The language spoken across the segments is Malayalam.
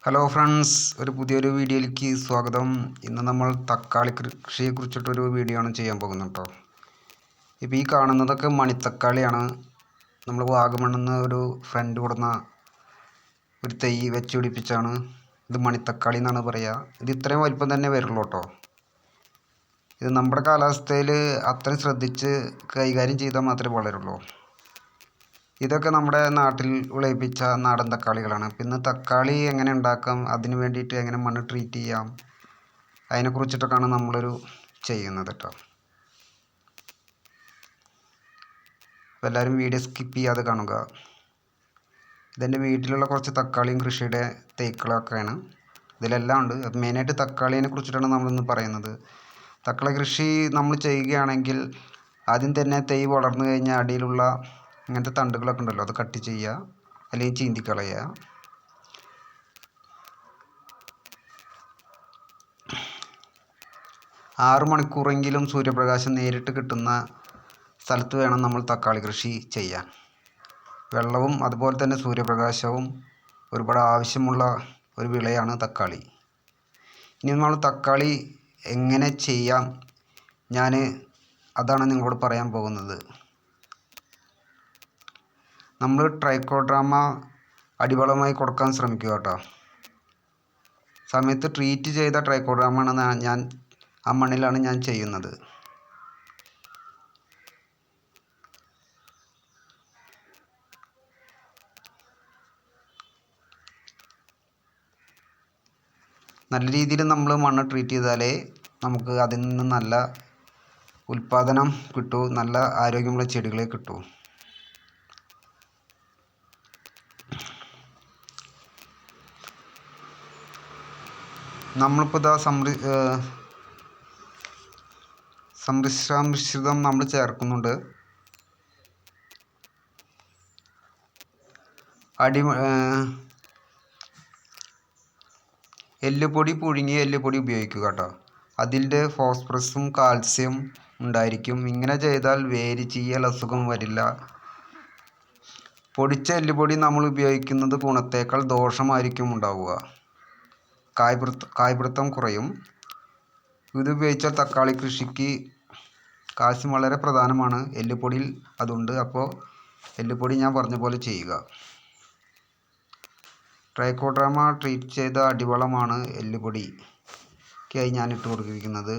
ഹലോ ഫ്രണ്ട്സ്, ഒരു പുതിയൊരു വീഡിയോയിലേക്ക് സ്വാഗതം. ഇന്ന് നമ്മൾ തക്കാളി കൃഷിയെക്കുറിച്ചിട്ടൊരു വീഡിയോ ആണ് ചെയ്യാൻ പോകുന്നത് കേട്ടോ. ഇപ്പോൾ ഈ കാണുന്നതൊക്കെ മണിത്തക്കാളിയാണ്. നമ്മൾ വാഗമണ്ണിൽ നിന്ന് ഒരു ഫ്രണ്ട് കൊടുന്ന ഒരു തൈ വെച്ച് പിടിപ്പിച്ചാണ്. ഇത് മണിത്തക്കാളി എന്നാണ് പറയുക. ഇത് ഇത്രയും വലിപ്പം തന്നെ വരുള്ളൂ കേട്ടോ. ഇത് നമ്മുടെ കാലാവസ്ഥയിൽ അത്രയും ശ്രദ്ധിച്ച് കൈകാര്യം ചെയ്താൽ മാത്രമേ വളരുള്ളൂ. ഇതൊക്കെ നമ്മുടെ നാട്ടിൽ വിളയിപ്പിച്ച നാടൻ തക്കാളികളാണ്. പിന്നെ തക്കാളി എങ്ങനെ ഉണ്ടാക്കാം, അതിന് വേണ്ടിയിട്ട് എങ്ങനെ മണ്ണ് ട്രീറ്റ് ചെയ്യാം, അതിനെക്കുറിച്ചിട്ടൊക്കെയാണ് നമ്മളൊരു ചെയ്യുന്നത് കേട്ടോ. അപ്പോൾ എല്ലാവരും വീഡിയോ സ്കിപ്പ് ചെയ്യാതെ കാണുക. ഇതെൻ്റെ വീട്ടിലുള്ള കുറച്ച് തക്കാളിയും കൃഷിയുടെ തൈകളൊക്കെയാണ്. ഇതിലെല്ലാം ഉണ്ട്. അത് മെയിനായിട്ട് തക്കാളിയെ കുറിച്ചിട്ടാണ് നമ്മളിന്ന് പറയുന്നത്. തക്കാളി കൃഷി നമ്മൾ ചെയ്യുകയാണെങ്കിൽ ആദ്യം തന്നെ തൈ വളർന്നു കഴിഞ്ഞാൽ അടിയിലുള്ള ഇങ്ങനത്തെ തണ്ടുകളൊക്കെ ഉണ്ടല്ലോ, അത് കട്ട് ചെയ്യുക, അല്ലെങ്കിൽ ചീന്തിക്കളയുക. 6 മണിക്കൂറെങ്കിലും സൂര്യപ്രകാശം നേരിട്ട് കിട്ടുന്ന സ്ഥലത്ത് വേണം നമ്മൾ തക്കാളി കൃഷി ചെയ്യാൻ. വെള്ളവും അതുപോലെ തന്നെ സൂര്യപ്രകാശവും ഒരുപാട് ആവശ്യമുള്ള ഒരു വിളയാണ് തക്കാളി. ഇനി നമ്മൾ തക്കാളി എങ്ങനെ ചെയ്യാം, അതാണ് നിങ്ങളോട് പറയാൻ പോകുന്നത്. നമ്മൾ ട്രൈക്കോഡർമ അടിവളമായി കൊടുക്കാൻ ശ്രമിക്കുക കേട്ടോ. സമയത്ത് ട്രീറ്റ് ചെയ്ത ട്രൈക്കോഡർമയാണ് ഞാൻ ആ മണ്ണിലാണ് ഞാൻ ചെയ്യുന്നത്. നല്ല രീതിയിൽ നമ്മൾ മണ്ണ് ട്രീറ്റ് ചെയ്താലേ നമുക്ക് അതിൽ നിന്ന് നല്ല ഉൽപ്പാദനം കിട്ടൂ, നല്ല ആരോഗ്യമുള്ള ചെടികളെ കിട്ടൂ. നമ്മളിപ്പോൾ ഇതാ മിശ്രിതം നമ്മൾ ചേർക്കുന്നുണ്ട്. എല്ലുപൊടി, പുഴുങ്ങിയ എല്ലുപൊടി ഉപയോഗിക്കുക കേട്ടോ. അതിൻ്റെ ഫോസ്ഫറസും കാൽസ്യം ഉണ്ടായിരിക്കും. ഇങ്ങനെ ചെയ്താൽ വേര് ചീയൽ അസുഖം വരില്ല. പൊടിച്ച എല്ലുപൊടി നമ്മൾ ഉപയോഗിക്കുന്നത് ഗുണത്തേക്കാൾ ദോഷമായിരിക്കും ഉണ്ടാവുക. കായ്പിടുത്തം കുറയും. ഇത് ഉപയോഗിച്ചാൽ തക്കാളി കൃഷിക്ക് കാൽസ്യം വളരെ പ്രധാനമാണ്. എല്ലുപൊടിയിൽ അതുണ്ട്. അപ്പോൾ എല്ലുപൊടി ഞാൻ പറഞ്ഞ പോലെ ചെയ്യുക. ട്രൈക്കോഡർമ ട്രീറ്റ് ചെയ്ത അടിവളമാണ് എല്ലുപൊടിക്കായി ഞാൻ ഇട്ട് കൊടുത്തിരിക്കുന്നത്.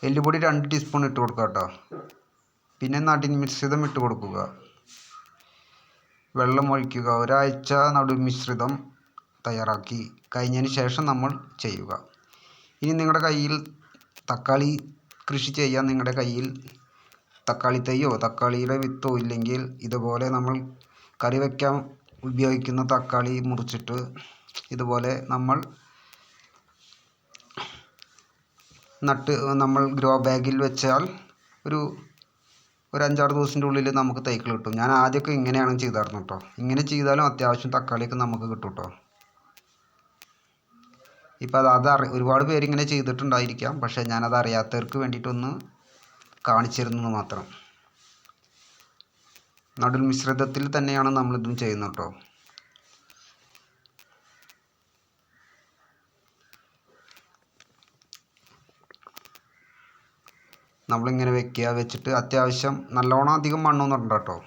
എല്ലുപൊടി 2 ടീസ്പൂൺ ഇട്ട് കൊടുക്കുക കേട്ടോ. പിന്നെ നടുമിശ്രിതം ഇട്ട് കൊടുക്കുക. വെള്ളം ഒഴിക്കുക. ഒരാഴ്ച നടുമിശ്രിതം തയ്യാറാക്കി കഴിഞ്ഞതിന് ശേഷം നമ്മൾ ചെയ്യുക. ഇനി നിങ്ങളുടെ കയ്യിൽ തക്കാളി കൃഷി ചെയ്യാൻ നിങ്ങളുടെ കയ്യിൽ തക്കാളി തൈയോ തക്കാളിയുടെ വിത്തോ ഇല്ലെങ്കിൽ ഇതുപോലെ നമ്മൾ കറി വയ്ക്കാൻ ഉപയോഗിക്കുന്ന തക്കാളി മുറിച്ചിട്ട് ഇതുപോലെ നമ്മൾ ഗ്രോ ബാഗിൽ വെച്ചാൽ ഒരു 5-6 ദിവസത്തിൻ്റെ ഉള്ളിൽ നമുക്ക് തൈകൾ കിട്ടും. ഞാൻ ആദ്യമൊക്കെ ഇങ്ങനെയാണ് ചെയ്തായിരുന്നു കേട്ടോ. ഇങ്ങനെ ചെയ്താലും അത്യാവശ്യം തക്കാളിയൊക്കെ നമുക്ക് കിട്ടും കേട്ടോ. ഇപ്പോൾ ഒരുപാട് പേരിങ്ങനെ ചെയ്തിട്ടുണ്ടായിരിക്കാം, പക്ഷേ ഞാനത് അറിയാത്തവർക്ക് വേണ്ടിയിട്ടൊന്ന് കാണിച്ചു തരുന്നത് മാത്രം. നടുൽ മിശ്രിതത്തിൽ തന്നെയാണ് നമ്മളിതും ചെയ്യുന്നത് കേട്ടോ. നമ്മളിങ്ങനെ വെച്ചിട്ട് അത്യാവശ്യം നല്ലോണം അധികം മണ്ണൊന്നും ഇടണ്ട കേട്ടോ.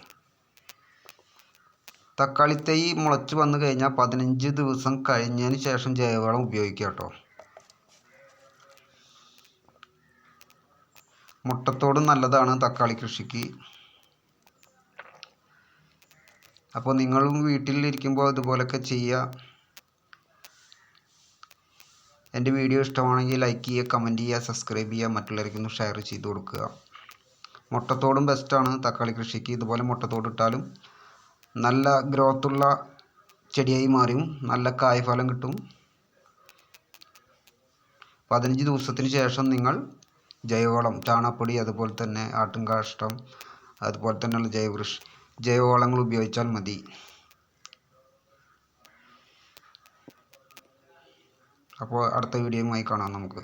തക്കാളി തൈ മുളച്ച് വന്നു കഴിഞ്ഞാൽ 15 ദിവസം കഴിഞ്ഞതിന് ശേഷം ജൈവവളം ഉപയോഗിക്കുക കേട്ടോ. മുട്ടത്തോട് നല്ലതാണ് തക്കാളി കൃഷിക്ക്. അപ്പോൾ നിങ്ങളും വീട്ടിലിരിക്കുമ്പോൾ ഇതുപോലൊക്കെ ചെയ്യുക. എൻ്റെ വീഡിയോ ഇഷ്ടമാണെങ്കിൽ ലൈക്ക് ചെയ്യുക, കമൻറ്റ് ചെയ്യുക, സബ്സ്ക്രൈബ് ചെയ്യുക, മറ്റുള്ളവർക്കൊന്ന് ഷെയർ ചെയ്ത് കൊടുക്കുക. മുട്ടത്തോടും ബെസ്റ്റാണ് തക്കാളി കൃഷിക്ക്. ഇതുപോലെ മുട്ടത്തോട് ഇട്ടാലും നല്ല ഗ്രോത്തുള്ള ചെടിയായി മാറും, നല്ല കായ്ഫലം കിട്ടും. 15 ദിവസത്തിന് ശേഷം നിങ്ങൾ ജൈവവളം, ചാണകപ്പൊടി, അതുപോലെ തന്നെ ആട്ടിൻകാഷ്ടം, അതുപോലെ തന്നെയുള്ള ജൈവവളങ്ങൾ ഉപയോഗിച്ചാൽ മതി. അപ്പോൾ അടുത്ത വീഡിയോയുമായി കാണാം നമുക്ക്.